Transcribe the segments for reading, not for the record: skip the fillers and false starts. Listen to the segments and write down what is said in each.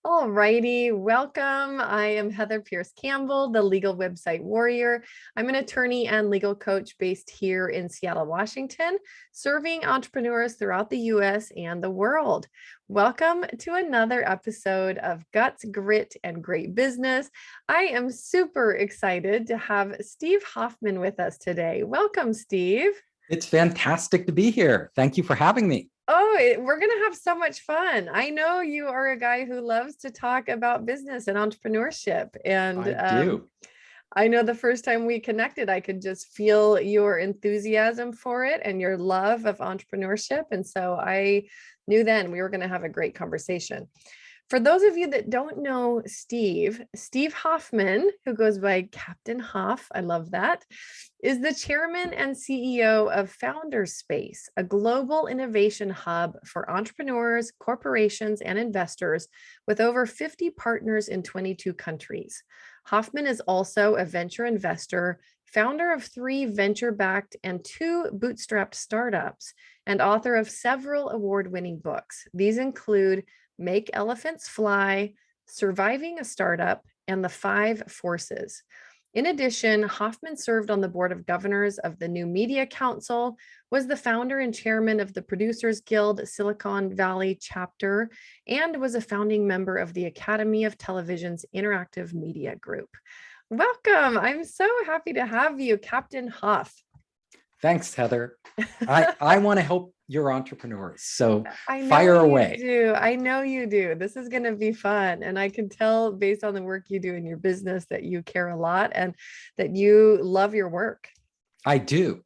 All righty, welcome. I am Heather Pierce Campbell, the legal website warrior. I'm an attorney and legal coach based here in Seattle, Washington, serving entrepreneurs throughout the US and the world. Welcome to another episode of Guts, Grit, and Great Business. I am super excited to have Steve Hoffman with us today. Welcome, Steve. It's fantastic to be here. Thank you for having me. Oh, we're going to have so much fun. I know you are a guy who loves to talk about business and entrepreneurship. And I do. I know the first time we connected, I could just feel your enthusiasm for it and your love of entrepreneurship. And so I knew then we were going to have a great conversation. For those of you that don't know Steve Hoffman, who goes by Captain Hoff, I love that, is the chairman and CEO of Founders Space, a global innovation hub for entrepreneurs, corporations, and investors with over 50 partners in 22 countries. Hoffman is also a venture investor, founder of 3 venture-backed and 2 bootstrapped startups, and author of several award-winning books. These include Make Elephants Fly, Surviving a Startup, and The 5 Forces. In addition, Hoffman served on the board of governors of the New Media Council, was the founder and chairman of the Producers Guild Silicon Valley chapter, and was a founding member of the Academy of Television's Interactive Media Group. Welcome. I'm so happy to have you, Captain Hoff. Thanks, Heather. I want to help your entrepreneurs. So fire away. I know you do. This is going to be fun. And I can tell based on the work you do in your business that you care a lot and that you love your work. I do.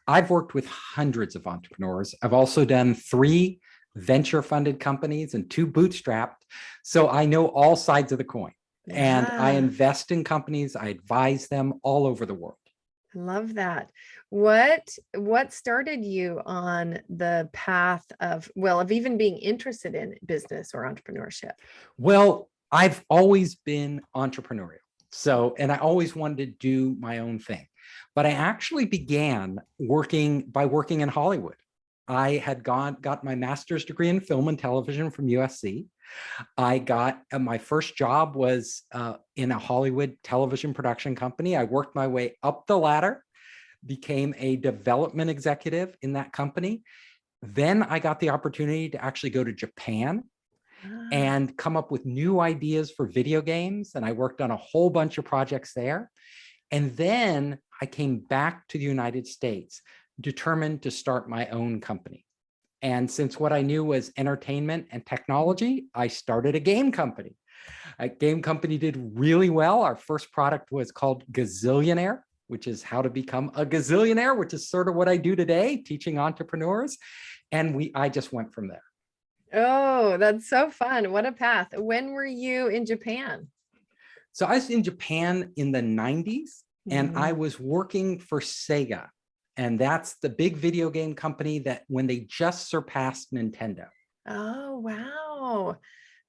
I've worked with hundreds of entrepreneurs. I've also done 3 venture funded companies and 2 bootstrapped. So I know all sides of the coin. Yeah. And I invest in companies. I advise them all over the world. Love that. What started you on the path of even being interested in business or entrepreneurship? Well, I've always been entrepreneurial. And I always wanted to do my own thing. But I actually began working in Hollywood. I had got my master's degree in film and television from USC. I got my first job was in a Hollywood television production company. I worked my way up the ladder, became a development executive in that company. Then I got the opportunity to actually go to Japan and come up with new ideas for video games. And I worked on a whole bunch of projects there. And then I came back to the United States, determined to start my own company. And since what I knew was entertainment and technology, I started a game company. A game company did really well. Our first product was called Gazillionaire, which is how to become a gazillionaire, which is sort of what I do today, teaching entrepreneurs. And I just went from there. Oh, that's so fun. What a path. When were you in Japan? So I was in Japan in the 90s, and I was working for Sega. And that's the big video game company that when they just surpassed Nintendo. Oh, wow.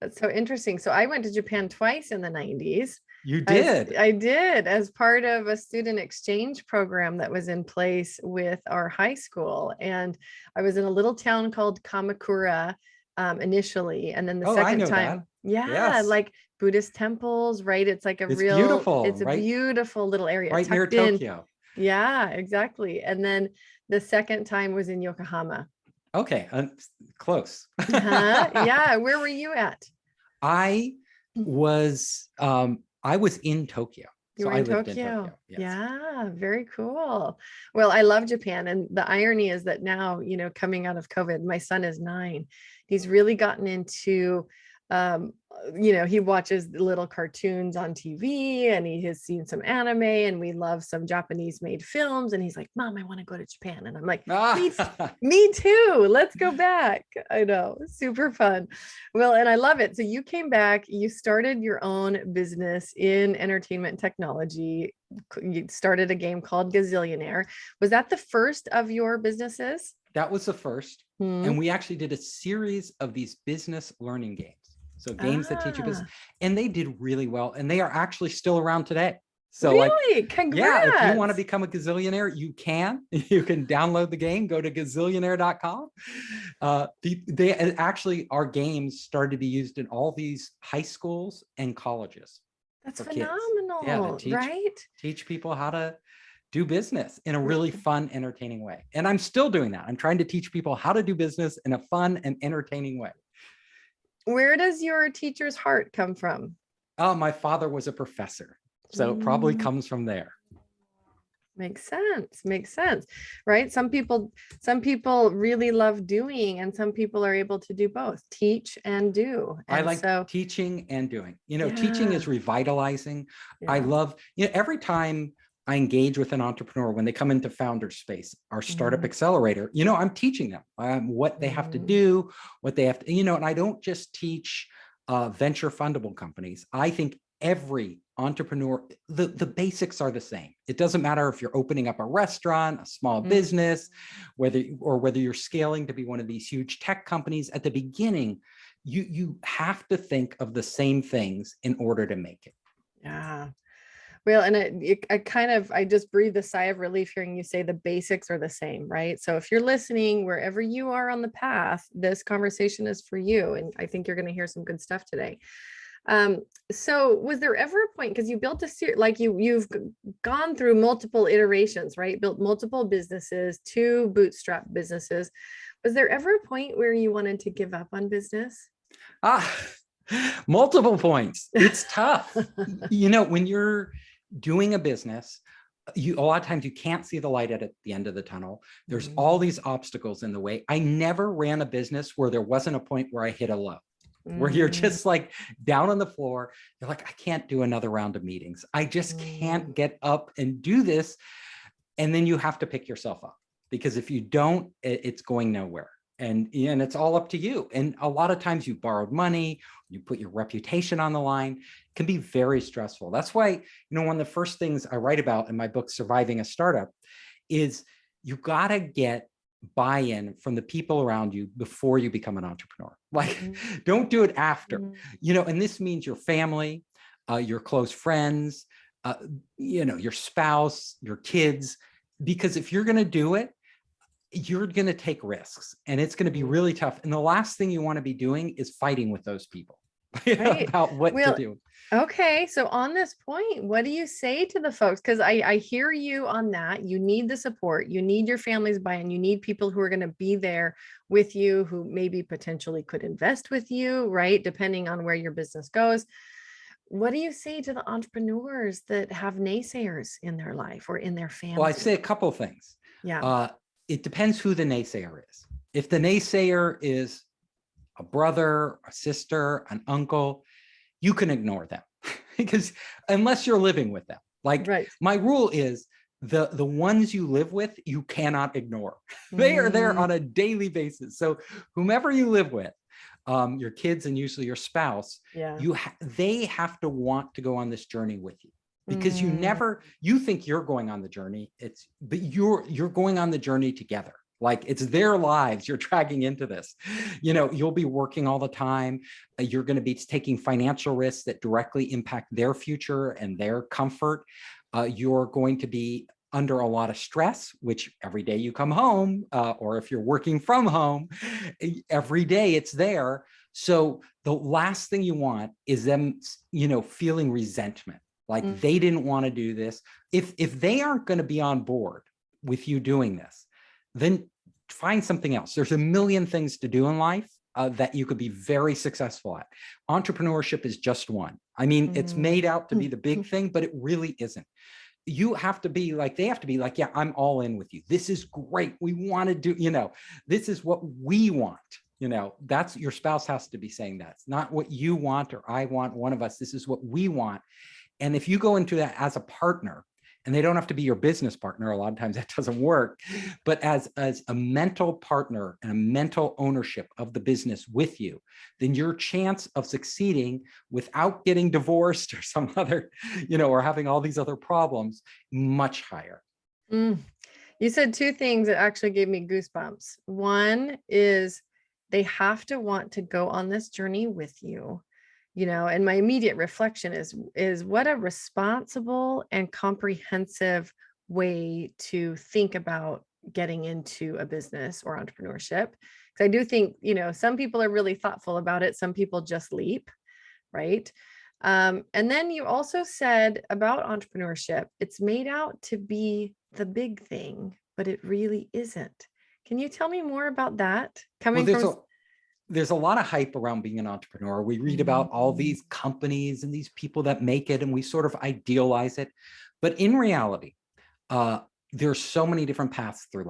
That's so interesting. So I went to Japan twice in the 90s. You did? I did, as part of a student exchange program that was in place with our high school. And I was in a little town called Kamakura initially. And then the second time, like Buddhist temples, right? It's like it's a beautiful little area. Right near Tokyo. Yeah, exactly. And then the second time was in Yokohama. Okay, close. Yeah, where were you at? I was in Tokyo. You were in Tokyo. Yes. Yeah, very cool. Well, I love Japan. And the irony is that now, coming out of COVID, my son is 9. He's really gotten into he watches little cartoons on TV and he has seen some anime and we love some Japanese made films. And he's like, Mom, I want to go to Japan. And I'm like, me too. Let's go back. I know. Super fun. Well, and I love it. So you came back, you started your own business in entertainment technology. You started a game called Gazillionaire. Was that the first of your businesses? That was the first. And we actually did a series of these business learning games. So games that teach you business, and they did really well. And they are actually still around today. So like, Really? yeah, if you want to Congrats. become a gazillionaire, you can. You can download the game, go to gazillionaire.com. They actually, our games started to be used in all these high schools and colleges That's for kids. Yeah, to phenomenal, right? teach people how to do business in a really fun, entertaining way. And I'm still doing that. I'm trying to teach people how to do business in a fun and entertaining way. Where does your teacher's heart come from? Oh, my father was a professor, so it probably Mm, comes from there. makes sense. Makes sense. Right? Some people really love doing, and some people are able to do both, teach and do. I And like so, teaching and doing. Teaching yeah, is revitalizing. I yeah. love, every time I engage with an entrepreneur, when they come into founder space, our startup Mm, accelerator, I'm teaching them what they have to mm, do, what they have to, and I don't just teach venture fundable companies. I think every entrepreneur, the basics are the same. It doesn't matter if you're opening up a restaurant, a small mm. business, whether you're scaling to be one of these huge tech companies. At the beginning, you have to think of the same things in order to make it. Yeah. Well, and I just breathe a sigh of relief hearing you say the basics are the same, right? So if you're listening, wherever you are on the path, this conversation is for you. And I think you're going to hear some good stuff today. Um, so was there ever a point, because you built like you've gone through multiple iterations, right? Built multiple businesses, 2 bootstrap businesses. Was there ever a point where you wanted to give up on business? Ah, multiple points. It's tough. When you're doing a business, a lot of times you can't see the light at the end of the tunnel. There's all Mm, these obstacles in the way. I never ran a business where there wasn't a point where I hit a low, where you're mm, just like down on the floor. You're like, I can't do another round of meetings. I just mm. can't get up and do this. And then you have to pick yourself up, because if you don't, it's going nowhere. And it's all up to you. And a lot of times you borrowed money, you put your reputation on the line. It can be very stressful. That's why, one of the first things I write about in my book, Surviving a Startup, is you got to get buy-in from the people around you before you become an entrepreneur. Like, Mm, don't do it after, mm, and this means your family, your close friends, your spouse, your kids, because if you're going to do it, you're going to take risks, and it's going to be mm. really tough. And the last thing you want to be doing is fighting with those people Right. about what to Well, do. okay. So on this point, what do you say to the folks? Because I hear you on that. You need the support. You need your family's buy-in. You need people who are going to be there with you, who maybe potentially could invest with you, right? Depending on where your business goes. What do you say to the entrepreneurs that have naysayers in their life or in their Well, I family? say a couple of things. Yeah. Uh, it depends who the naysayer is. If the naysayer is a brother, a sister, an uncle, you can ignore them because unless you're living with them, like Right. my rule is the ones you live with, you cannot ignore. They are there Mm, on a daily basis. So whomever you live with, your kids and usually your spouse, yeah. they have to want to go on this journey with you, because Mm, you think you're going on the journey, but you're going on the journey together. Like, it's their lives you're dragging into this. You'll be working all the time. You're going to be taking financial risks that directly impact their future and their comfort. You're going to be under a lot of stress, which every day you come home, or if you're working from home, every day it's there. So the last thing you want is them, feeling resentment, like they mm, didn't want to do this. If they aren't going to be on board with you doing this, then find something else. There's a million things to do in life that you could be very successful at. Entrepreneurship is just one. I mean, it's made mm, out to be the big thing, but it really isn't. You have to be like, they have to be like, yeah, I'm all in with you. This is great. We want to do, this is what we want. That's, your spouse has to be saying that. It's not what you want or I want, one of us. This is what we want. And if you go into that as a partner, and they don't have to be your business partner, a lot of times that doesn't work, but as a mental partner and a mental ownership of the business with you, then your chance of succeeding without getting divorced or some other, or having all these other problems, much higher. mm. You said 2 things that actually gave me goosebumps. One is they have to want to go on this journey with you. And my immediate reflection is what a responsible and comprehensive way to think about getting into a business or entrepreneurship. Because I do think, some people are really thoughtful about it. Some people just leap, right? And then you also said about entrepreneurship, it's made out to be the big thing, but it really isn't. Can you tell me more about that? Well, Coming from there's a lot of hype around being an entrepreneur. We read about all these companies and these people that make it, and we sort of idealize it. But in reality, there's so many different paths through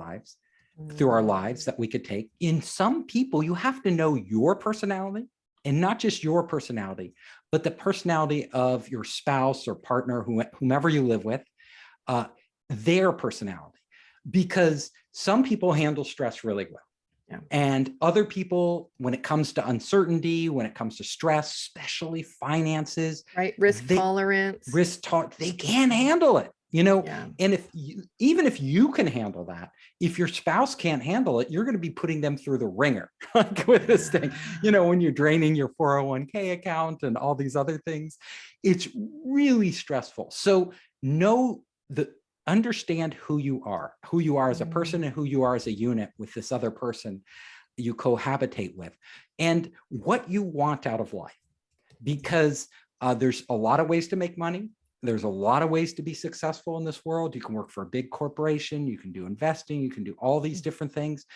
our lives that we could take. In some people, you have to know your personality, and not just your personality, but the personality of your spouse or partner, whomever you live with, their personality. Because some people handle stress really well. Yeah. And other people, when it comes to uncertainty, when it comes to stress, especially finances, right, tolerance, they can't handle it, Yeah. And even if you can handle that, if your spouse can't handle it, you're going to be putting them through the ringer, like with this thing, when you're draining your 401k account and all these other things, it's really stressful. So understand who you are as a person and who you are as a unit with this other person you cohabitate with, and what you want out of life. Because there's a lot of ways to make money. There's a lot of ways to be successful in this world. You can work for a big corporation, you can do investing, you can do all these different things.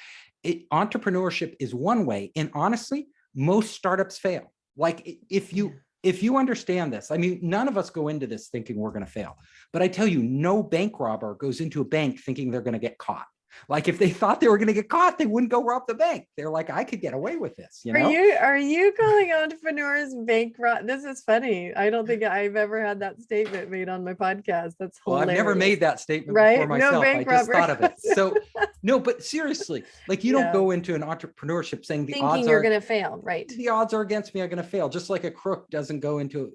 Entrepreneurship is one way. And honestly, most startups fail. Like if you understand this, I mean, none of us go into this thinking we're going to fail, but I tell you, no bank robber goes into a bank thinking they're going to get caught. Like if they thought they were going to get caught, they wouldn't go rob the bank. They're like, I could get away with this. Are you calling entrepreneurs bank rob? This is funny. I don't think I've ever had that statement made on my podcast. That's hilarious. Well, I've never made that statement right? before myself. No bank I just robber. thought of it. So no, but seriously, like you don't go into an entrepreneurship saying thinking you're going to fail, right? The odds are against me. I'm going to fail. Just like a crook doesn't go into,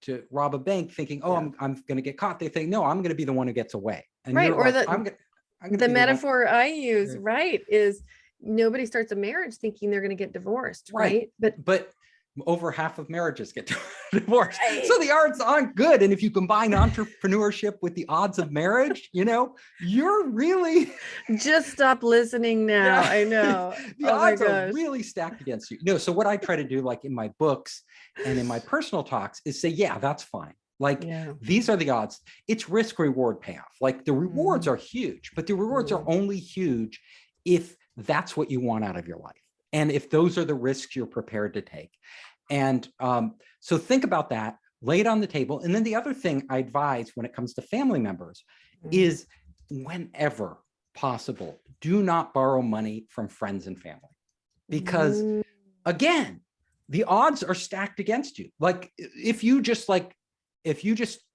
to rob a bank thinking, oh, I'm going to get caught. They think, no, I'm going to be the one who gets away. And right. Or like, the metaphor I use, right, is nobody starts a marriage thinking they're going to get divorced, right? But over half of marriages get divorced. Right. So the odds aren't good. And if you combine entrepreneurship with the odds of marriage, you're really... Just stop listening now. Yeah. I know. The odds are really stacked against you. So what I try to do, like in my books and in my personal talks, is say, yeah, that's fine. Like these are the odds. It's risk reward payoff. Like the rewards are huge, but the rewards are only huge if that's what you want out of your life. And if those are the risks you're prepared to take. And so think about that, lay it on the table. And then the other thing I advise when it comes to family members is whenever possible, do not borrow money from friends and family. Because again, the odds are stacked against you. Like if you just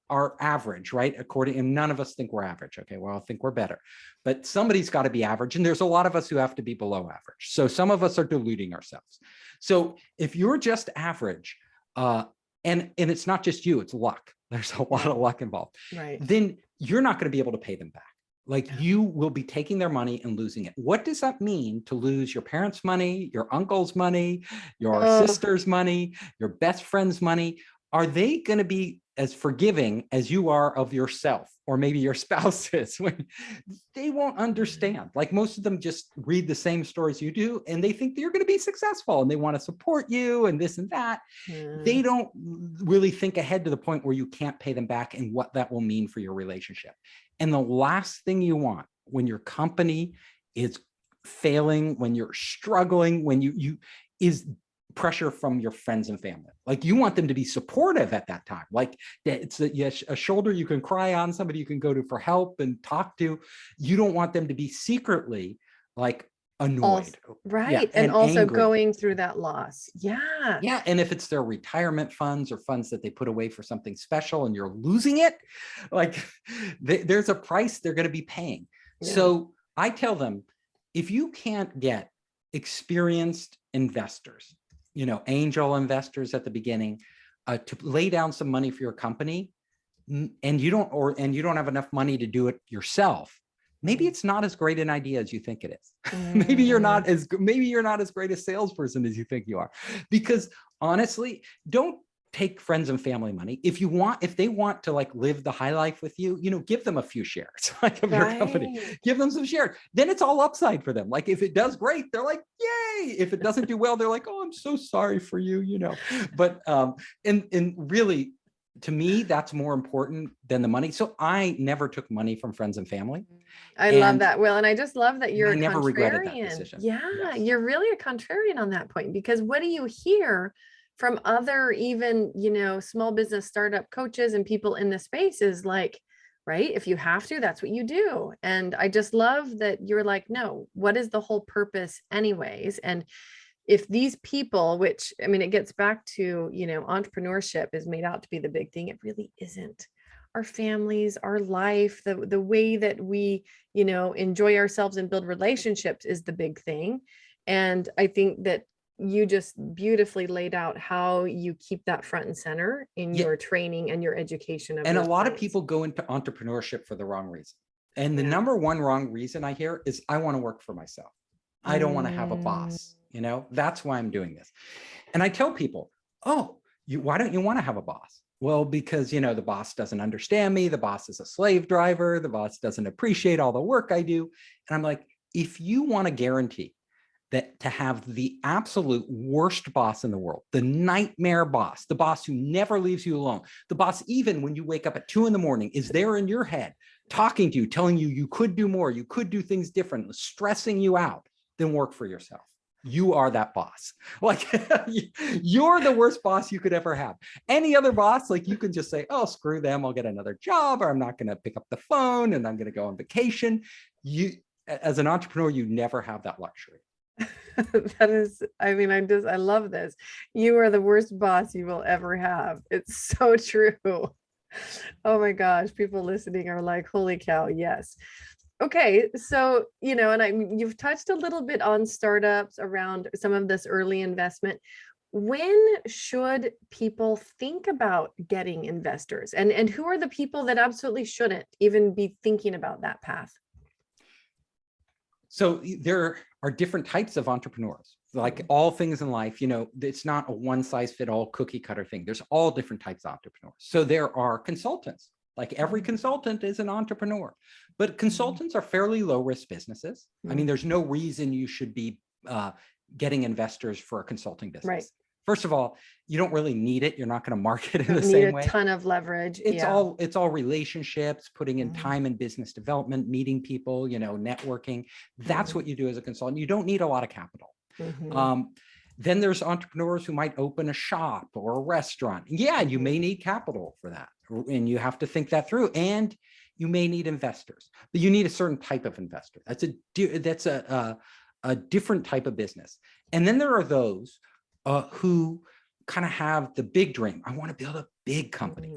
are average, right? And none of us think we're average. Okay, well, I think we're better, but somebody's got to be average. And there's a lot of us who have to be below average. So some of us are deluding ourselves. So if you're just average, and it's not just you, it's luck. There's a lot of luck involved. Right. Then you're not going to be able to pay them back. Like you will be taking their money and losing it. What does that mean to lose your parents' money, your uncle's money, your sister's money, your best friend's money? Are they going to be as forgiving as you are of yourself, or maybe your spouse is? When they won't understand. Like most of them just read the same stories you do, and they think that you're going to be successful and they want to support you and this and that. They don't really think ahead to the point where you can't pay them back and what that will mean for your relationship. And the last thing you want when your company is failing, when you're struggling, when you is pressure from your friends and family. Like you want them to be supportive at that time. Like it's a shoulder you can cry on, somebody you can go to for help and talk to. You don't want them to be secretly like annoyed. Right. And also angry. Going through that loss. Yeah. Yeah. And if it's their retirement funds or funds that they put away for something special and you're losing it, like there's a price they're going to be paying. Yeah. So I tell them, if you can't get experienced investors, angel investors at the beginning, to lay down some money for your company, and you don't have enough money to do it yourself, maybe it's not as great an idea as you think it is. Mm. maybe you're not as great a salesperson as you think you are. Because honestly, don't take friends and family money. If they want to like live the high life with you, give them a few shares like of your company, give them some shares. Then it's all upside for them. Like if it does great, they're like, yay. If it doesn't do well, they're like, oh, I'm so sorry for you, but, and really, to me, that's more important than the money. So I never took money from friends and family. I love that, Will. And I just love that you're I a never regretted that contrarian. decision. Yeah, Yes. you're really a contrarian on that point, because what do you hear from other even, small business startup coaches and people in the space is like, right, if you have to, that's what you do. And I just love that you're like, no, what is the whole purpose anyways? And if these people, which, I mean, it gets back to, entrepreneurship is made out to be the big thing. It really isn't. Our families, our life, the way that we, enjoy ourselves and build relationships is the big thing. And I think that you just beautifully laid out how you keep that front and center in your training and your education. And a lot of people go into entrepreneurship for the wrong reason. And the number one wrong reason I hear is I want to work for myself. I don't want to have a boss. That's why I'm doing this. And I tell people, oh, why don't you want to have a boss? Well, because, the boss doesn't understand me. The boss is a slave driver. The boss doesn't appreciate all the work I do. And I'm like, if you want to guarantee that to have the absolute worst boss in the world, the nightmare boss, the boss who never leaves you alone, the boss, even when you wake up at 2 a.m, is there in your head, talking to you, telling you you could do more, you could do things different, stressing you out, then work for yourself. You are that boss. Like you're the worst boss you could ever have. Any other boss, like you can just say, oh, screw them, I'll get another job, or I'm not going to pick up the phone and I'm going to go on vacation. You, as an entrepreneur, you never have that luxury. That is, I mean, I love this. You are the worst boss you will ever have. It's so true. Oh my gosh, people listening are like, holy cow, yes. Okay, so, and you've touched a little bit on startups around some of this early investment. When should people think about getting investors? And who are the people that absolutely shouldn't even be thinking about that path? So there are different types of entrepreneurs. Like all things in life, it's not a one size fit all cookie cutter thing. There's all different types of entrepreneurs. So there are consultants. Like every consultant is an entrepreneur, but consultants are fairly low risk businesses. I mean, there's no reason you should be getting investors for a consulting business. Right. First of all, you don't really need it. You're not going to market it in the same way. Need a ton of leverage. It's all relationships, putting in time in business development, meeting people, networking. That's what you do as a consultant. You don't need a lot of capital. Then there's entrepreneurs who might open a shop or a restaurant. Yeah, you may need capital for that, and you have to think that through. And you may need investors, but you need a certain type of investor. That's a different type of business. And then there are those who kind of have the big dream. I want to build a big company.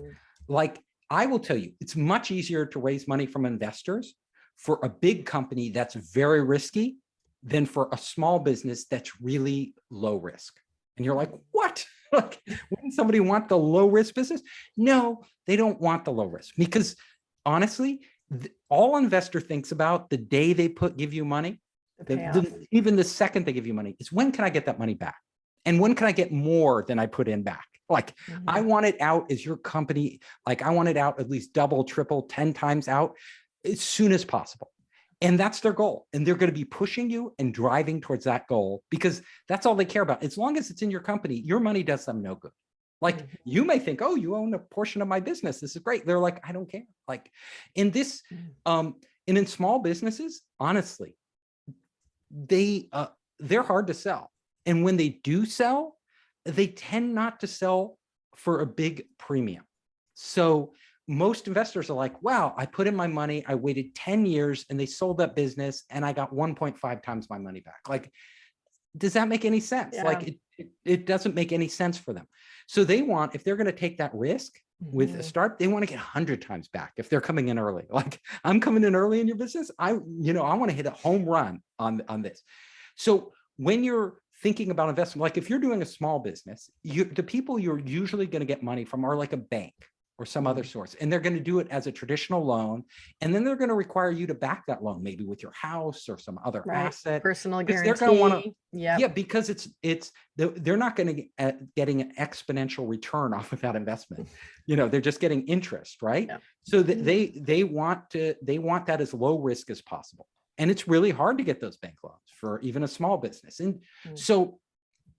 Like I will tell you, it's much easier to raise money from investors for a big company that's very risky than for a small business that's really low risk. And you're like, what? Like, wouldn't somebody want the low risk business? No, they don't want the low risk, because honestly, all investor thinks about the day they give you money, even the second they give you money, is when can I get that money back? And when can I get more than I put in back? Like I want it out as your company. Like I want it out at least double, triple, 10 times out as soon as possible. And that's their goal. And they're going to be pushing you and driving towards that goal, because that's all they care about. As long as it's in your company, your money does them no good. Like you may think, oh, you own a portion of my business. This is great. They're like, I don't care. Like in this, and in small businesses, honestly, they're hard to sell. And when they do sell, they tend not to sell for a big premium. So most investors are like, wow, I put in my money, I waited 10 years and they sold that business and I got 1.5 times my money back. Like, does that make any sense? Yeah. Like it doesn't make any sense for them. So they want, if they're going to take that risk with a start, they want to get 100 times back if they're coming in early. Like I'm coming in early in your business. I want to hit a home run on this. So when you're thinking about investment, like if you're doing a small business, the people you're usually going to get money from are like a bank. or some other source. And they're going to do it as a traditional loan. And then they're going to require you to back that loan, maybe with your house or some other asset. Personal Because guarantee. they're going to want to, yeah, yeah, because they're not going to getting an exponential return off of that investment. They're just getting interest, right? Yeah. So that they want that as low risk as possible. And it's really hard to get those bank loans for even a small business. And so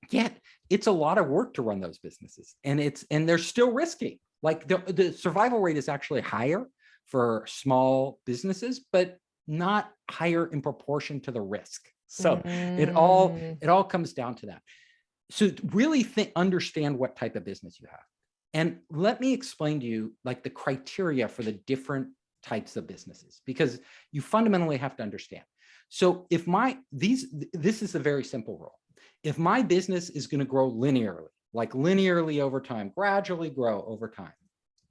yet it's a lot of work to run those businesses, and they're still risky. Like the survival rate is actually higher for small businesses, but not higher in proportion to the risk. So it all comes down to that. So really understand what type of business you have. And let me explain to you like the criteria for the different types of businesses, because you fundamentally have to understand. So if this is a very simple rule. If my business is going to grow linearly over time, gradually grow over time,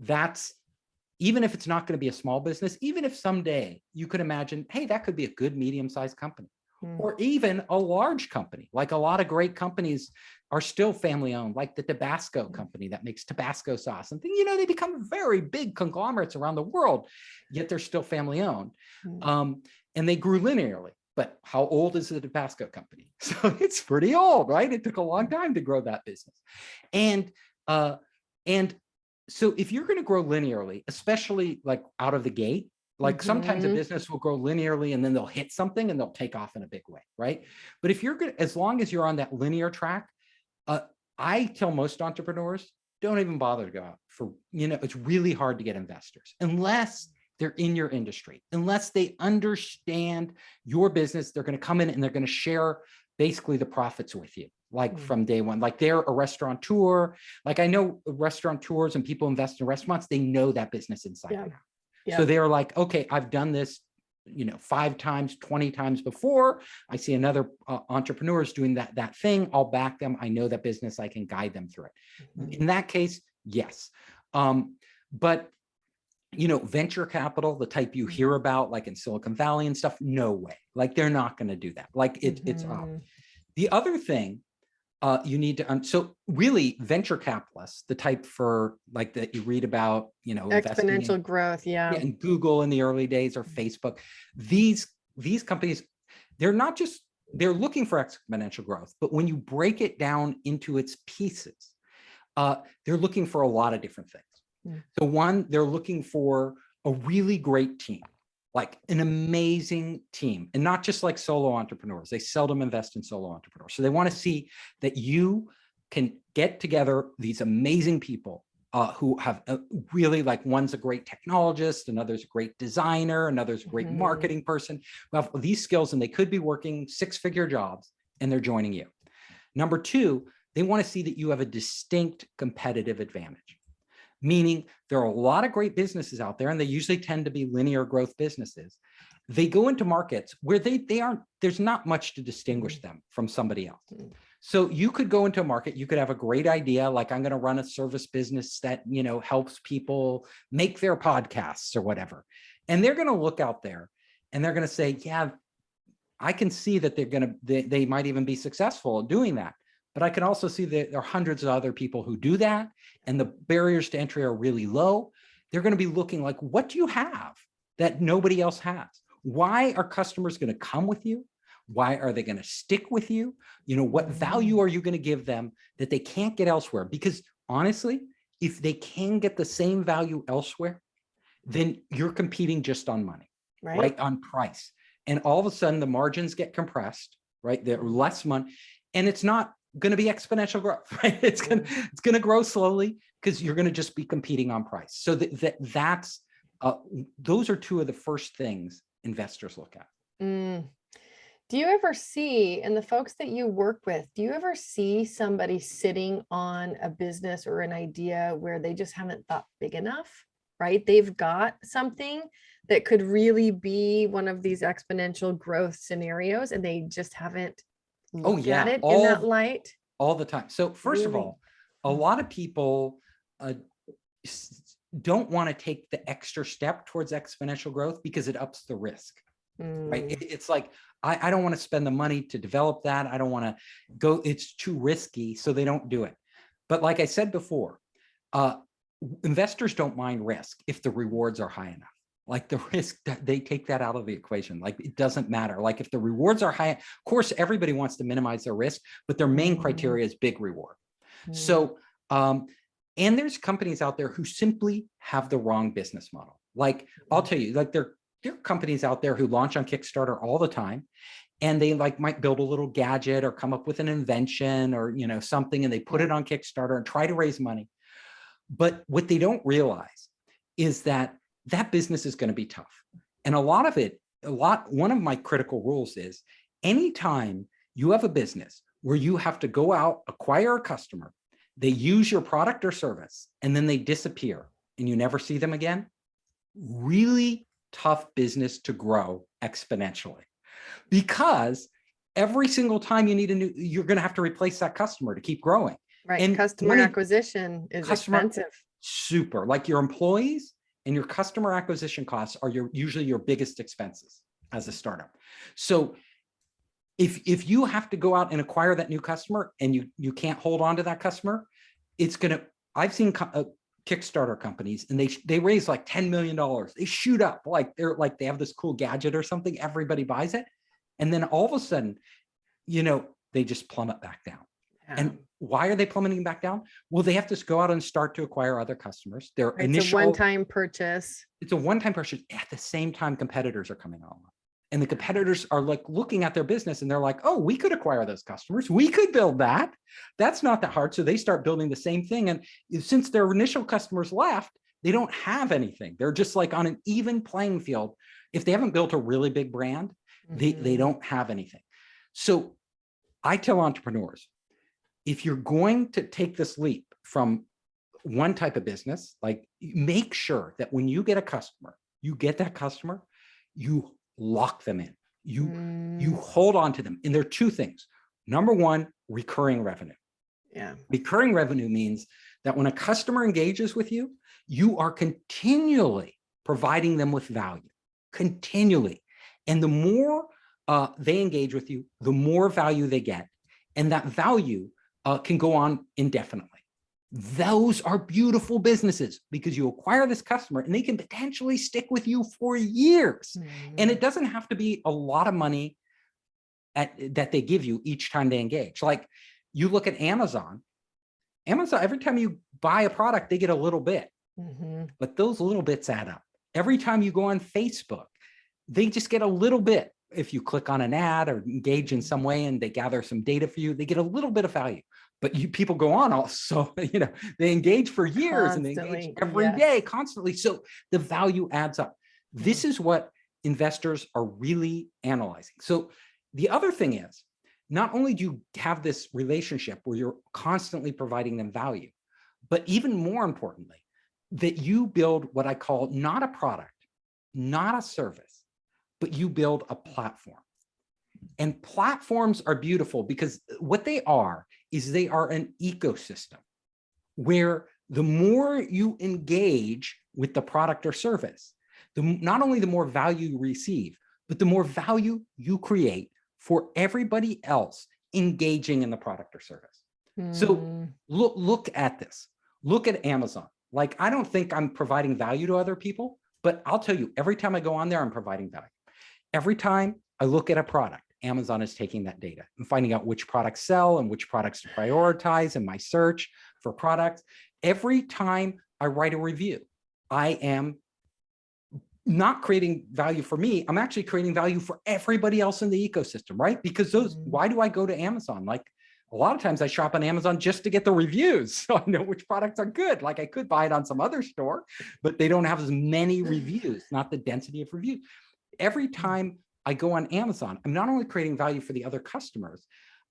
that's, even if it's not going to be a small business, even if someday you could imagine, hey, that could be a good medium-sized company, or even a large company. Like a lot of great companies are still family owned, like the Tabasco company that makes Tabasco sauce and things, they become very big conglomerates around the world, yet they're still family owned. And they grew linearly. But how old is the Tabasco company? So it's pretty old, right? It took a long time to grow that business. And so if you're going to grow linearly, especially like out of the gate, like sometimes a business will grow linearly and then they'll hit something and they'll take off in a big way, right? But if you're as long as you're on that linear track, I tell most entrepreneurs, don't even bother to go out for, it's really hard to get investors unless they're in your industry, unless they understand your business. They're going to come in and they're going to share basically the profits with you, like from day one. Like they're a restaurateur. Like I know restaurateurs and people invest in restaurants, they know that business inside and out. So they're like, okay, I've done this, 5 times, 20 times before. I see another entrepreneur is doing that thing. I'll back them. I know that business. I can guide them through it. In that case, yes. But venture capital, the type you hear about, like in Silicon Valley and stuff, no way. Like they're not going to do that. Like it's up. The other thing you need to, so really venture capitalists, the type for like that you read about, exponential growth. Yeah. And Google in the early days or Facebook, these companies, they're looking for exponential growth, but when you break it down into its pieces, they're looking for a lot of different things. So one, they're looking for a really great team, like an amazing team, and not just like solo entrepreneurs. They seldom invest in solo entrepreneurs. So they want to see that you can get together these amazing people who have really, like, one's a great technologist, another's a great designer, another's a great marketing person, who have these skills, and they could be working 6-figure jobs and they're joining you. Number two, they want to see that you have a distinct competitive advantage. Meaning there are a lot of great businesses out there, and they usually tend to be linear growth businesses. They go into markets where there's not much to distinguish them from somebody else. So you could go into a market, you could have a great idea, like I'm going to run a service business that, helps people make their podcasts or whatever. And they're going to look out there and they're going to say, yeah, I can see that they might even be successful at doing that. But I can also see that there are hundreds of other people who do that, and the barriers to entry are really low. They're going to be looking like, what do you have that nobody else has? Why are customers going to come with you? Why are they going to stick with you? What value are you going to give them that they can't get elsewhere? Because honestly, if they can get the same value elsewhere, then you're competing just on money, right? On price. And all of a sudden the margins get compressed, right? There are less money, and it's not going to be exponential growth, right? It's going to grow slowly because you're going to just be competing on price. So that's those are two of the first things investors look at. Do you ever see, in the folks that you work with, do you ever see somebody sitting on a business or an idea where they just haven't thought big enough, right? They've got something that could really be one of these exponential growth scenarios, and they just haven't looked at it in that light? All the time. So first of all, a lot of people don't want to take the extra step towards exponential growth because it ups the risk, right? It's like, I don't want to spend the money to develop that. I don't want to go, it's too risky. So they don't do it. But like I said before, investors don't mind risk if the rewards are high enough. Like the risk, they take that out of the equation. Like it doesn't matter. Like if the rewards are high, of course, everybody wants to minimize their risk, but their main criteria is big reward. So, and there's companies out there who simply have the wrong business model. Like I'll tell you, like there are companies out there who launch on Kickstarter all the time, and they like might build a little gadget or come up with an invention or, you know, something, and they put it on Kickstarter and try to raise money. But what they don't realize is that that business is going to be tough. And a lot of it, one of my critical rules is anytime you have a business where you have to go out, acquire a customer, they use your product or service, and then they disappear and you never see them again, really tough business to grow exponentially. Because every single time you need you're going to have to replace that customer to keep growing. Right. And customer acquisition is expensive. Super. Like your employees and your customer acquisition costs are usually your biggest expenses as a startup. So if you have to go out and acquire that new customer and you can't hold on to that customer, it's going to, I've seen Kickstarter companies and they raise like $10 million. They shoot up like they have this cool gadget or something. Everybody buys it. And then all of a sudden, you know, they just plummet back down. Yeah. And why are they plummeting back down? Well, they have to go out and start to acquire other customers. It's a one-time purchase. It's a one-time purchase. At the same time, competitors are coming on. And the competitors are like looking at their business and they're like, oh, we could acquire those customers. We could build that. That's not that hard. So they start building the same thing. And since their initial customers left, they don't have anything. They're just like on an even playing field. If they haven't built a really big brand, they don't have anything. So I tell entrepreneurs, if you're going to take this leap from one type of business, like make sure that when you get a customer, you get that customer, you lock them in, you hold on to them. And there are two things. Number one, recurring revenue. Yeah. Recurring revenue means that when a customer engages with you, you are continually providing them with value, continually. And the more they engage with you, the more value they get. And that value can go on indefinitely. Those are beautiful businesses because you acquire this customer and they can potentially stick with you for years. And it doesn't have to be a lot of money that they give you each time they engage. Like you look at Amazon, every time you buy a product, they get a little bit, but those little bits add up. Every time you go on Facebook, they just get a little bit. If you click on an ad or engage in some way and they gather some data for you, they get a little bit of value. But people go on also, you know, they engage for years and they engage every day, constantly. So the value adds up. This is what investors are really analyzing. So the other thing is, not only do you have this relationship where you're constantly providing them value, but even more importantly, that you build what I call not a product, not a service, but you build a platform. And platforms are beautiful because what they are is they are an ecosystem where the more you engage with the product or service, not only the more value you receive, but the more value you create for everybody else engaging in the product or service. So look at this. Look at Amazon. Like, I don't think I'm providing value to other people, but I'll tell you, every time I go on there, I'm providing value. Every time I look at a product, Amazon is taking that data and finding out which products sell and which products to prioritize in my search for products. Every time I write a review, I am not creating value for me. I'm actually creating value for everybody else in the ecosystem, right? Because why do I go to Amazon? Like a lot of times I shop on Amazon just to get the reviews. So I know which products are good. Like I could buy it on some other store, but they don't have as many reviews, not the density of reviews. Every time I go on Amazon, I'm not only creating value for the other customers,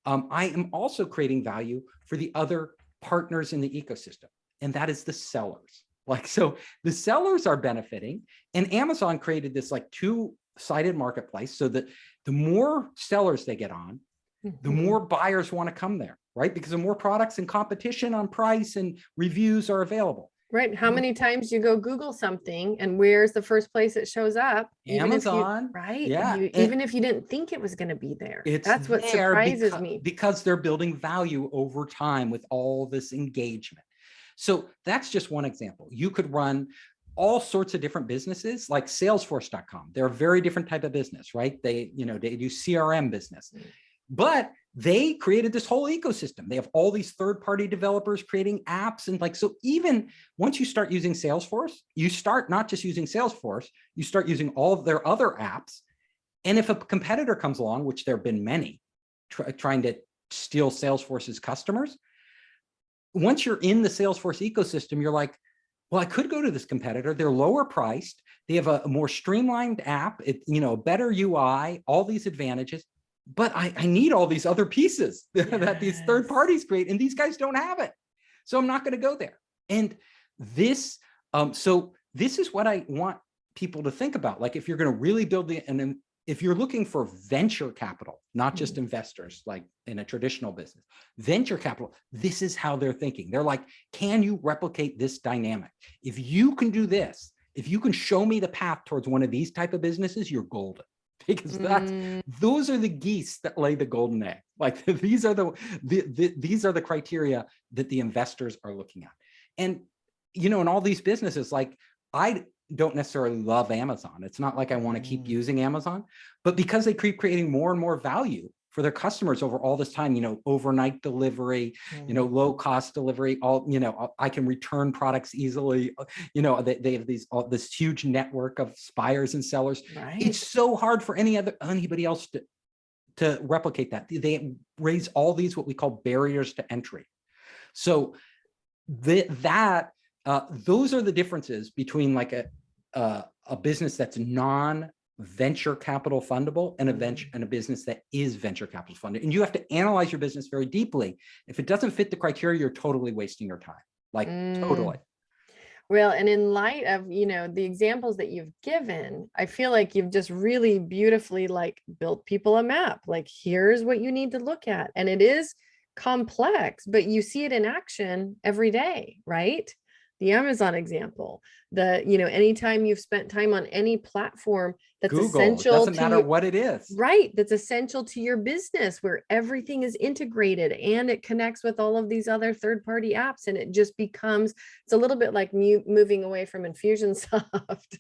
I am also creating value for the other partners in the ecosystem, and that is the sellers. Like, so the sellers are benefiting, and Amazon created this like two-sided marketplace so that the more sellers they get on, the more buyers want to come there, right? Because the more products and competition on price and reviews are available. Right. How many times you go Google something and where's the first place it shows up? Amazon. Right. Yeah. Even if you didn't think it was going to be there. That's what surprises me. Because they're building value over time with all this engagement. So that's just one example. You could run all sorts of different businesses like salesforce.com. They're a very different type of business, right? They do CRM business, but they created this whole ecosystem. They have all these third-party developers creating apps. And like, so even once you start using Salesforce, you start not just using Salesforce, you start using all of their other apps. And if a competitor comes along, which there have been many, trying to steal Salesforce's customers, once you're in the Salesforce ecosystem, you're like, well, I could go to this competitor. They're lower priced. They have a more streamlined app, a better UI, all these advantages. But I need all these other pieces that these third parties create, and these guys don't have it. So I'm not going to go there. And this, so this is what I want people to think about. Like, if you're going to really build and if you're looking for venture capital, not just investors, like in a traditional business, venture capital, this is how they're thinking. They're like, can you replicate this dynamic? If you can do this, if you can show me the path towards one of these type of businesses, you're golden. Because those are the geese that lay the golden egg. Like, these are the criteria that the investors are looking at. And, in all these businesses, like, I don't necessarily love Amazon. It's not like I want to keep using Amazon, but because they keep creating more and more value for their customers over all this time, overnight delivery, low cost delivery, I can return products easily. They have this huge network of buyers and sellers. Right. It's so hard for anybody else to replicate that. They raise all these, what we call barriers to entry. So those are the differences between like a business that's non-venture capital fundable and a business that is venture capital funded. And you have to analyze your business very deeply. If it doesn't fit the criteria, you're totally wasting your time, like totally. Well, and in light of, the examples that you've given, I feel like you've just really beautifully like built people a map. Like, here's what you need to look at. And it is complex, but you see it in action every day, right? The Amazon example, anytime you've spent time on any platform that's Google, essential, doesn't matter what it is, right? That's essential to your business, where everything is integrated and it connects with all of these other third-party apps. And it just becomes, it's a little bit like moving away from Infusionsoft.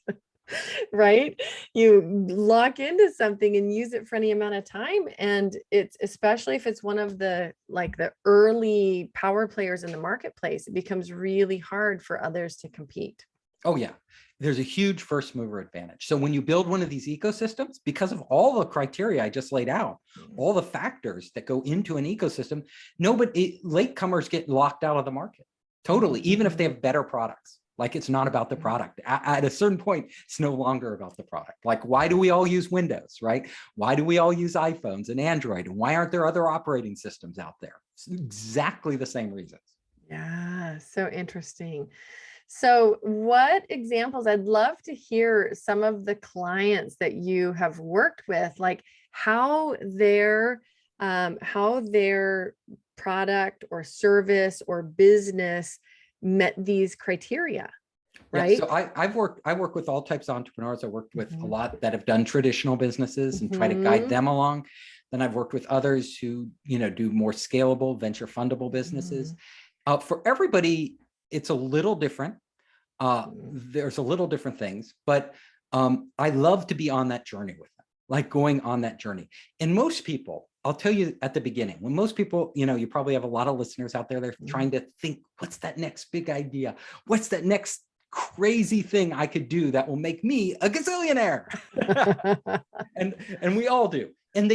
Right? You lock into something and use it for any amount of time. And it's, especially if it's one of the early power players in the marketplace, it becomes really hard for others to compete. Oh yeah. There's a huge first mover advantage. So when you build one of these ecosystems, because of all the criteria I just laid out, all the factors that go into an ecosystem, latecomers get locked out of the market. Totally. Even if they have better products. Like, it's not about the product. At a certain point, it's no longer about the product. Like, why do we all use Windows, right? Why do we all use iPhones and Android? And why aren't there other operating systems out there? It's exactly the same reasons. Yeah, so interesting. So what examples, I'd love to hear some of the clients that you have worked with, like how their product or service or business met these criteria, right? Yeah, so I work with all types of entrepreneurs. I worked with a lot that have done traditional businesses and try to guide them along. Then I've worked with others who, do more scalable, venture fundable businesses. For everybody, it's a little different. There's a little different things, but I love to be on that journey with them, like going on that journey. And most people, I'll tell you at the beginning, when most people, you probably have a lot of listeners out there, they're trying to think, what's that next big idea? What's that next crazy thing I could do that will make me a gazillionaire? and we all do. And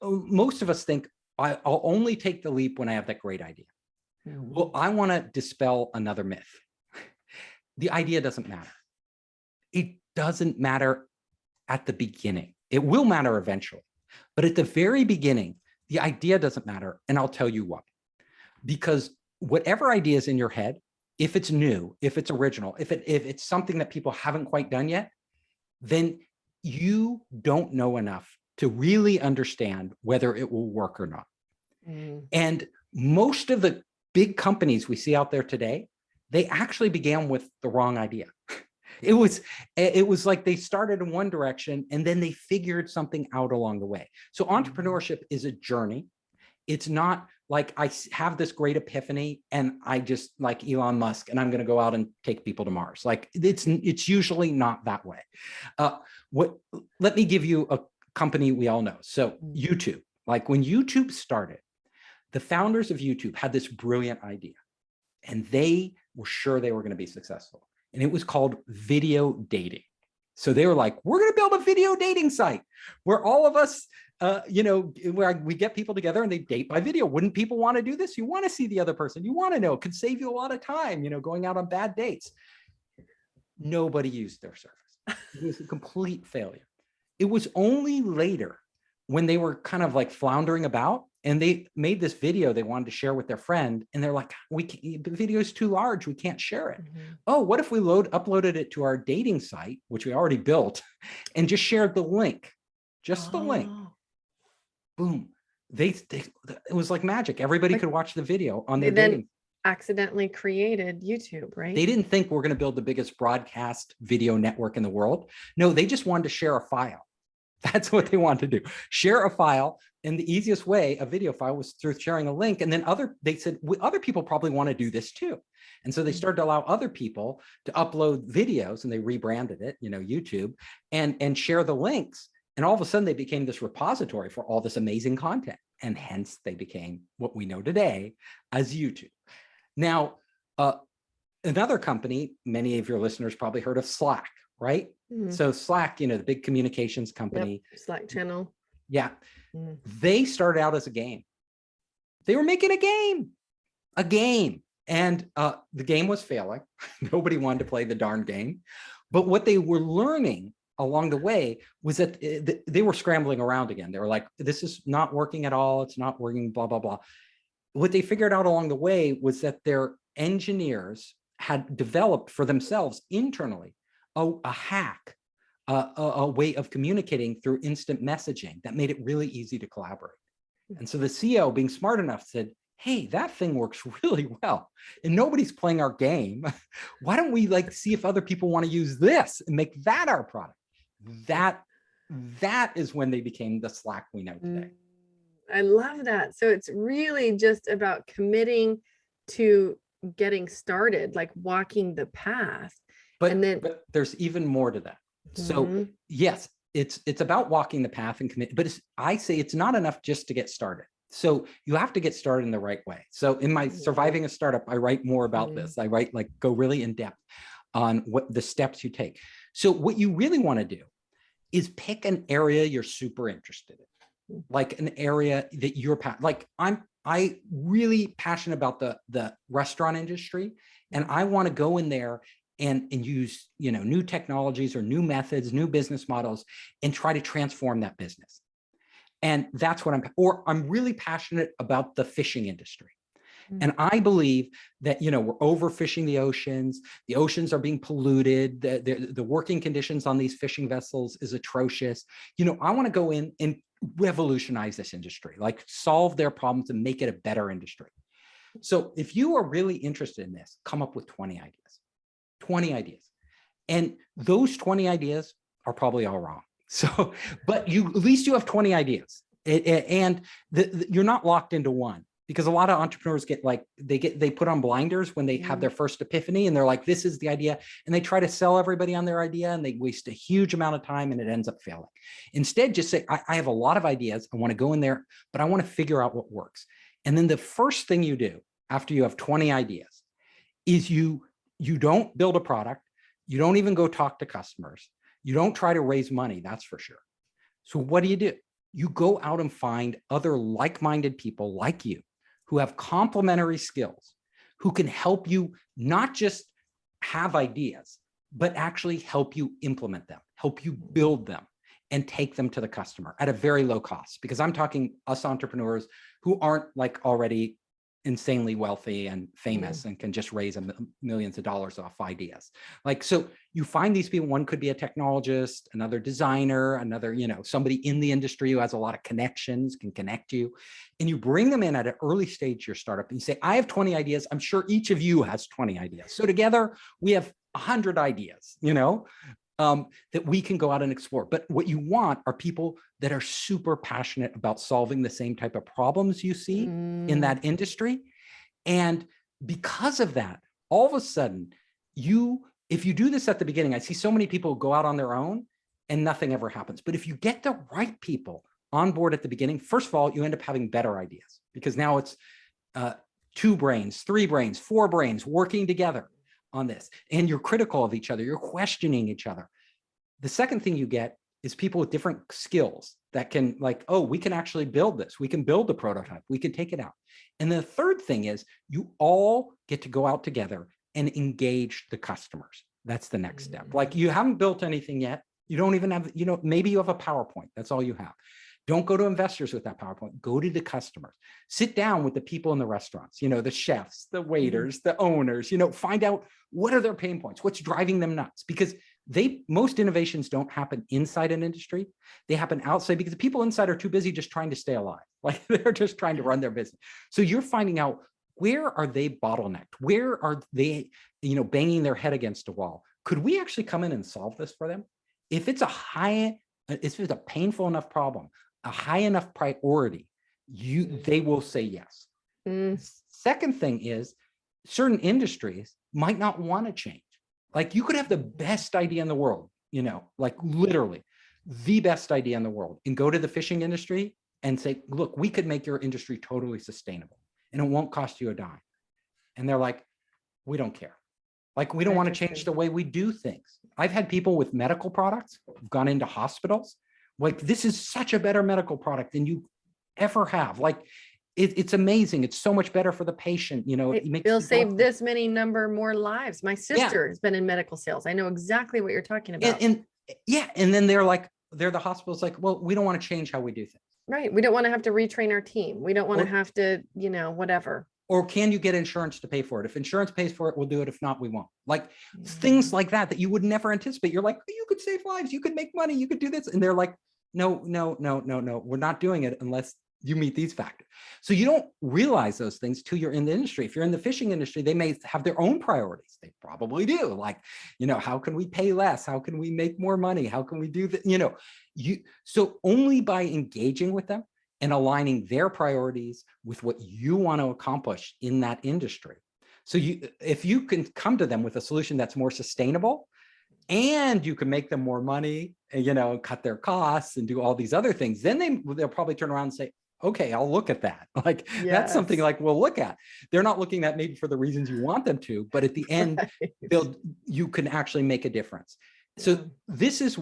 most of us think, I'll only take the leap when I have that great idea. Well, I want to dispel another myth. The idea doesn't matter. It doesn't matter at the beginning. It will matter eventually. But at the very beginning, the idea doesn't matter. And I'll tell you why. Because whatever idea is in your head, if it's new, if it's original, if it's something that people haven't quite done yet, then you don't know enough to really understand whether it will work or not. And most of the big companies we see out there today, they actually began with the wrong idea. It was like they started in one direction and then they figured something out along the way. So entrepreneurship is a journey. It's not like have this great epiphany and I just like Elon Musk and I'm going to go out and take people to Mars. Like it's usually not that way. Let me give you a company we all know. So YouTube, like when YouTube started, the founders of YouTube had this brilliant idea and they were sure they were going to be successful. And it was called video dating. So they were like, we're going to build a video dating site where all of us, where we get people together and they date by video. Wouldn't people want to do this? You want to see the other person. You want to know. It could save you a lot of time, going out on bad dates. Nobody used their service. It was a complete failure. It was only later when they were kind of like floundering about and they made this video they wanted to share with their friend. And they're like, the video is too large. We can't share it. Oh, what if we uploaded it to our dating site, which we already built, and just shared the link, just the link. Boom. It was like magic. Everybody could watch the video on their dating. Accidentally created YouTube, right? They didn't think we're going to build the biggest broadcast video network in the world. No, they just wanted to share a file. That's what they wanted to do. Share a file. And the easiest way, a video file, was through sharing a link. And then they said, other people probably want to do this too. And so they started to allow other people to upload videos and they rebranded it, YouTube, and share the links. And all of a sudden they became this repository for all this amazing content. And hence they became what we know today as YouTube. Now, another company, many of your listeners probably heard of Slack, right? So Slack, the big communications company. Yep. Slack channel. Yeah. They started out as a game. They were making a game. And the game was failing. Nobody wanted to play the darn game. But what they were learning along the way was that they were scrambling around again. They were like, this is not working at all. It's not working, blah, blah, blah. What they figured out along the way was that their engineers had developed for themselves internally a hack, a way of communicating through instant messaging that made it really easy to collaborate. And so the CEO, being smart enough, said, hey, that thing works really well and nobody's playing our game. Why don't we see if other people want to use this and make that our product? That is when they became the Slack we know today. I love that. So it's really just about committing to getting started, like walking the path. But there's even more to that. So yes, it's about walking the path and commit, but I say it's not enough just to get started. So you have to get started in the right way. So in my Surviving a Startup, I write more about this. I write go really in depth on what the steps you take. So what you really want to do is pick an area you're super interested in, like an area that you're I really passionate about the restaurant industry, and I want to go in there and use new technologies or new methods, new business models, and try to transform that business. And that's what I'm really passionate about the fishing industry. And I believe that, we're overfishing the oceans. The oceans are being polluted. The working conditions on these fishing vessels is atrocious. I want to go in and revolutionize this industry, like solve their problems and make it a better industry. So if you are really interested in this, come up with 20 ideas. 20 ideas. And those 20 ideas are probably all wrong. So, but at least you have 20 ideas, and you're not locked into one, because a lot of entrepreneurs they put on blinders when they have their first epiphany and they're like, this is the idea. And they try to sell everybody on their idea and they waste a huge amount of time and it ends up failing. Instead, just say, I have a lot of ideas. I want to go in there, but I want to figure out what works. And then the first thing you do after you have 20 ideas is you don't build a product. You don't even go talk to customers. You don't try to raise money, that's for sure. So what do? You go out and find other like-minded people like you who have complementary skills, who can help you not just have ideas, but actually help you implement them, help you build them and take them to the customer at a very low cost. Because I'm talking us entrepreneurs who aren't already insanely wealthy and famous and can just raise millions of dollars off ideas. So you find these people. One could be a technologist, another designer, another, somebody in the industry who has a lot of connections, can connect you, and you bring them in at an early stage of your startup and you say, I have 20 ideas. I'm sure each of you has 20 ideas. So together we have 100 ideas, that we can go out and explore. But what you want are people that are super passionate about solving the same type of problems you see in that industry. And because of that, all of a sudden, if you do this at the beginning, I see so many people go out on their own and nothing ever happens. But if you get the right people on board at the beginning, first of all, you end up having better ideas, because now it's 2 brains, 3 brains, 4 brains working together on this. And you're critical of each other. You're questioning each other. The second thing you get is people with different skills that can, like, oh, we can actually build this. We can build the prototype. We can take it out. And the third thing is you all get to go out together and engage the customers. That's the next step. Like, you haven't built anything yet. You don't even have, maybe you have a PowerPoint. That's all you have. Don't go to investors with that PowerPoint. Go to the customers. Sit down with the people in the restaurants, the chefs, the waiters, the owners, find out what are their pain points, what's driving them nuts, because most innovations don't happen inside an industry. They happen outside, because the people inside are too busy just trying to stay alive. Like, they're just trying to run their business. So you're finding out, where are they bottlenecked? Where are they, banging their head against a wall? Could we actually come in and solve this for them? If it's a painful enough problem, a high enough priority, they will say yes. Second thing is, certain industries might not want to change. Like, you could have the best idea in the world, like literally the best idea in the world, and go to the fishing industry and say, look, we could make your industry totally sustainable and it won't cost you a dime. And they're like, we don't care. Like, we don't want to change the way we do things. I've had people with medical products who've gone into hospitals. Like, this is such a better medical product than you ever have. Like, it's amazing. It's so much better for the patient. It'll save this many more lives. My sister has been in medical sales. I know exactly what you're talking about. And then the hospital's like, well, we don't want to change how we do things. Right. We don't want to have to retrain our team. We don't want to have to, whatever. Or can you get insurance to pay for it? If insurance pays for it, we'll do it. If not, we won't. Like, things like that you would never anticipate. You're like, you could save lives, you could make money, you could do this. And they're like, no, we're not doing it unless you meet these factors. So you don't realize those things till you're in the industry. If you're in the fishing industry, they may have their own priorities. They probably do. Like, how can we pay less? How can we make more money? How can we do that? So only by engaging with them and aligning their priorities with what you want to accomplish in that industry. So if you can come to them with a solution that's more sustainable, and you can make them more money, cut their costs and do all these other things, then they'll probably turn around and say, okay, I'll look at that. Like, that's something like we'll look at. They're not looking at maybe for the reasons you want them to, but at the end, you can actually make a difference. So this is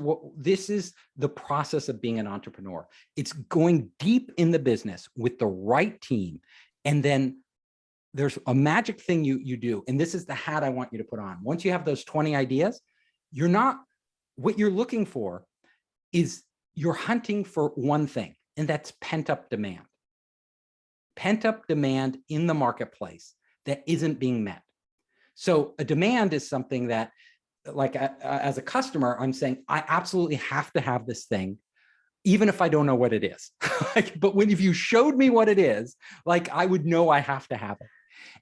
the process of being an entrepreneur. It's going deep in the business with the right team. And then there's a magic thing you do. And this is the hat I want you to put on. Once you have those 20 ideas, what you're looking for is you're hunting for one thing, and that's pent-up demand. Pent-up demand in the marketplace that isn't being met. So a demand is something that, like, as a customer, I'm saying, I absolutely have to have this thing, even if I don't know what it is. But if you showed me what it is, like, I would know I have to have it.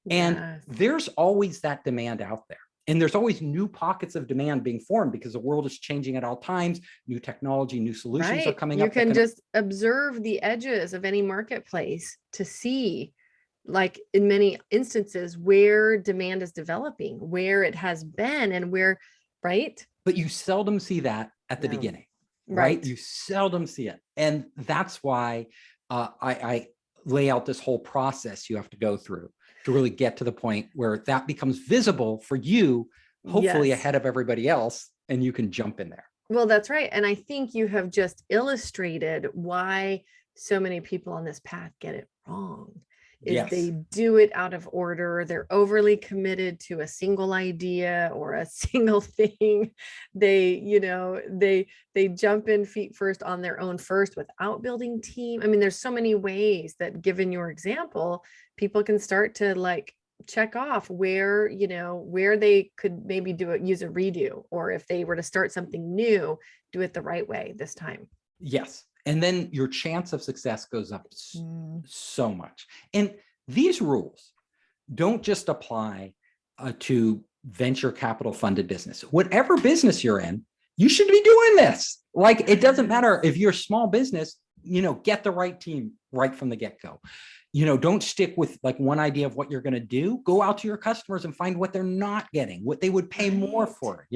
And there's always that demand out there. And there's always new pockets of demand being formed, because the world is changing at all times. New technology, new solutions are coming up. You can just observe the edges of any marketplace to see, like, in many instances, where demand is developing, where it has been, and where, right? But you seldom see that at the beginning, right? You seldom see it. And that's why I lay out this whole process you have to go through to really get to the point where that becomes visible for you, hopefully ahead of everybody else, and you can jump in there. Well, that's right. And I think you have just illustrated why so many people on this path get it wrong. They do it out of order. They're overly committed to a single idea or a single thing. They jump in feet first on their own first without building team. I mean, there's so many ways that, given your example, people can start to, like, check off where they could maybe use a redo, or if they were to start something new, do it the right way this time. Yes. And then your chance of success goes up so much. And these rules don't just apply to venture capital funded business. Whatever business you're in, you should be doing this. Like, it doesn't matter if you're a small business, get the right team right from the get-go. Don't stick with like one idea of what you're going to do. Go out to your customers and find what they're not getting, what they would pay more for.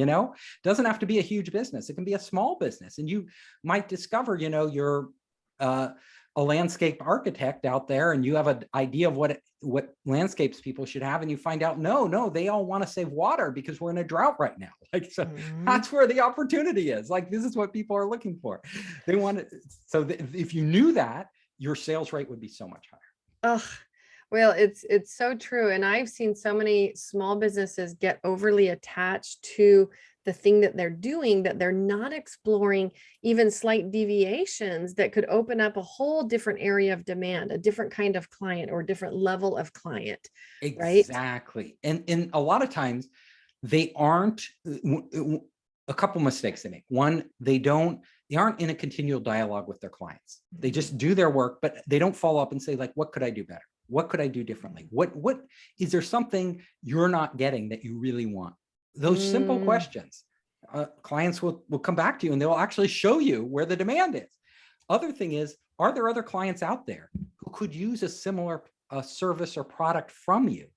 Doesn't have to be a huge business. It can be a small business. And you might discover, you're a landscape architect out there and you have an idea of what landscapes people should have. And you find out, no, they all want to save water because we're in a drought right now. Like, so that's where the opportunity is. Like, this is what people are looking for. They want it. So if you knew that, your sales rate would be so much higher. Oh, well, it's so true. And I've seen so many small businesses get overly attached to the thing that they're doing, that they're not exploring even slight deviations that could open up a whole different area of demand, a different kind of client or different level of client. Exactly. Right? And a lot of times they aren't, a couple mistakes they make. One, they aren't in a continual dialogue with their clients. They just do their work, but they don't follow up and say, like, what could I do better? What could I do differently? What is there something you're not getting that you really want? Those simple questions, clients will come back to you and they'll actually show you where the demand is. Other thing is, are there other clients out there who could use a similar service or product from you,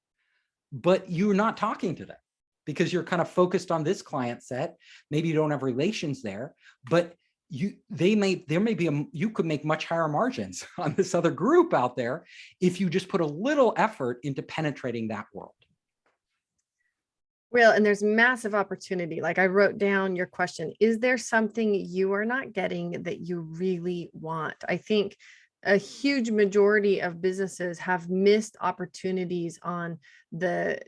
but you're not talking to them because you're kind of focused on this client set? Maybe you don't have relations there, but you could make much higher margins on this other group out there if you just put a little effort into penetrating that world. Well, and there's massive opportunity. Like, I wrote down your question. Is there something you are not getting that you really want? I think a huge majority of businesses have missed opportunities on the,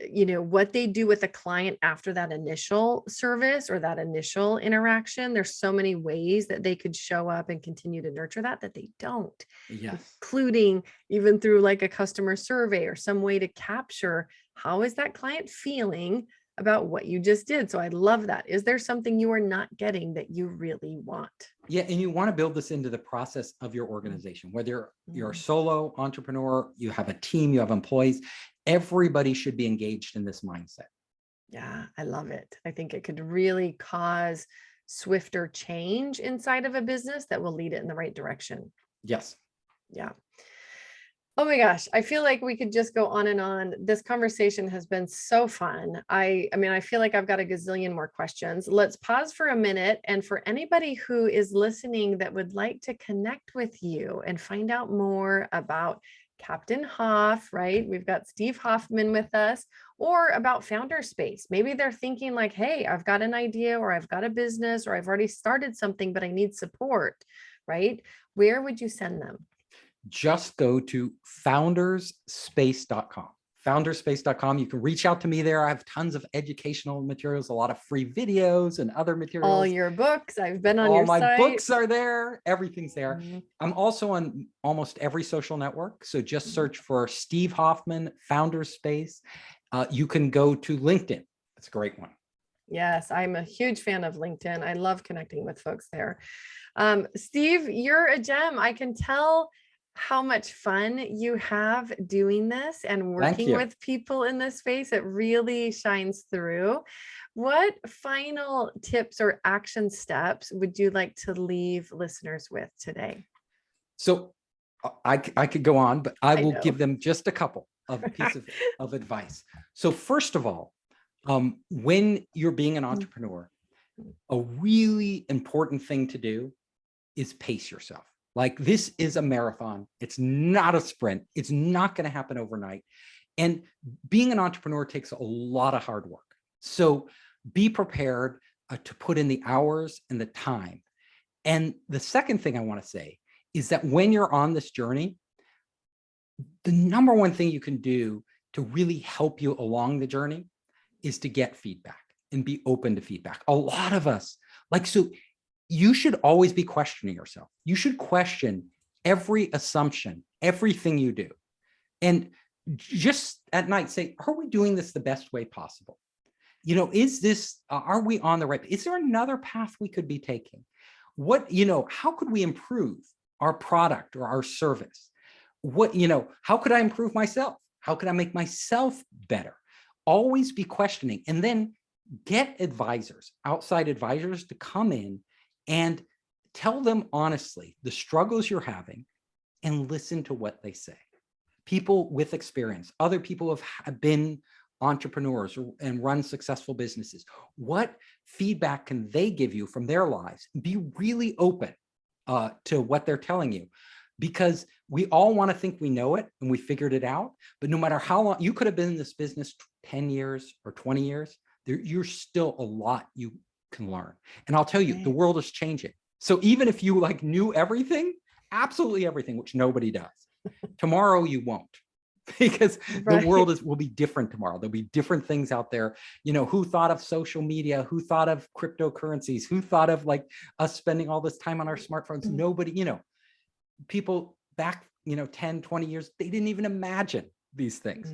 what they do with a client after that initial service or that initial interaction. There's so many ways that they could show up and continue to nurture that they don't. Yes. Including even through like a customer survey or some way to capture how is that client feeling about what you just did. So I love that. Is there something you are not getting that you really want? Yeah, and you want to build this into the process of your organization, whether you're a solo entrepreneur, you have a team, you have employees, everybody should be engaged in this mindset. Yeah, I love it. I think it could really cause swifter change inside of a business that will lead it in the right direction. Yes. Yeah. Oh my gosh, I feel like we could just go on and on. This conversation has been so fun. I mean, I feel like I've got a gazillion more questions. Let's pause for a minute. And for anybody who is listening that would like to connect with you and find out more about Captain Hoff, right? We've got Steve Hoffman with us, or about Founder Space. Maybe they're thinking like, hey, I've got an idea, or I've got a business, or I've already started something, but I need support, right? Where would you send them? Just go to founderspace.com. Founderspace.com. You can reach out to me there. I have tons of educational materials, a lot of free videos and other materials. All your books. I've been on your site. All my books are there. Everything's there. Mm-hmm. I'm also on almost every social network. So just search for Steve Hoffman, Founders Space. You can go to LinkedIn. That's a great one. Yes, I'm a huge fan of LinkedIn. I love connecting with folks there. Steve, you're a gem. I can tell how much fun you have doing this and working with people in this space. It really shines through. What final tips or action steps would you like to leave listeners with today? So I could go on, but I will give them just a couple of pieces of advice. So first of all, when you're being an entrepreneur, a really important thing to do is pace yourself. Like, this is a marathon. It's not a sprint. It's not going to happen overnight. And being an entrepreneur takes a lot of hard work. So be prepared to put in the hours and the time. And the second thing I want to say is that when you're on this journey, the number one thing you can do to really help you along the journey is to get feedback and be open to feedback. A lot of us, you should always be questioning yourself. You should question every assumption, everything you do. And just at night say, are we doing this the best way possible? Are we on the right? Is there another path we could be taking? How could we improve our product or our service? How could I improve myself? How could I make myself better? Always be questioning. And then get advisors, outside advisors, to come in and tell them honestly the struggles you're having and listen to what they say. People with experience, other people have been entrepreneurs and run successful businesses. What feedback can they give you from their lives? Be really open to what they're telling you, because we all want to think we know it and we figured it out. But no matter how long, you could have been in this business 10 years or 20 years, you're still a lot you can learn. And I'll tell you, the world is changing. So even if you like knew everything, absolutely everything, which nobody does, tomorrow you won't. Because the world will be different tomorrow. There'll be different things out there. You know, who thought of social media? Who thought of cryptocurrencies? Who thought of like us spending all this time on our smartphones? Nobody, you know, people back, 10, 20 years, they didn't even imagine these things.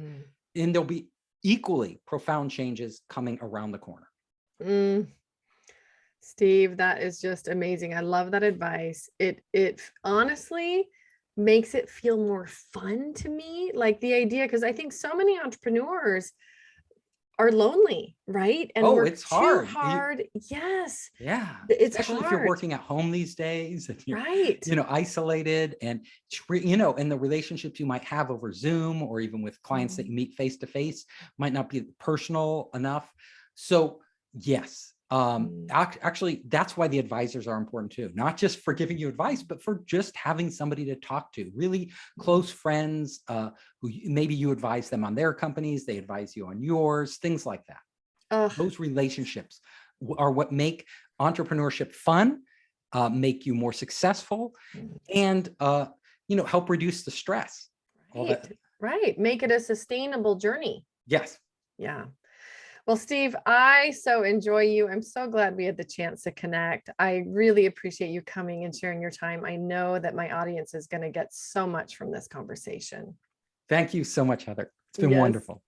And there'll be equally profound changes coming around the corner. Steve, that is just amazing. I love that advice. It honestly makes it feel more fun to me, like the idea, because I think so many entrepreneurs are lonely, right? And work it's hard. Yes. Yeah. It's especially hard. if you're working at home these days, and you're, right. Isolated, and, and the relationships you might have over Zoom or even with clients that you meet face to face might not be personal enough. So yes, actually, that's why the advisors are important too, not just for giving you advice, but for just having somebody to talk to, really close friends who maybe you advise them on their companies, they advise you on yours, things like that. Those relationships are what make entrepreneurship fun, make you more successful, and help reduce the stress. Right. Make it a sustainable journey. Yes. Yeah. Well, Steve, I so enjoy you. I'm so glad we had the chance to connect. I really appreciate you coming and sharing your time. I know that my audience is going to get so much from this conversation. Thank you so much, Heather. It's been wonderful.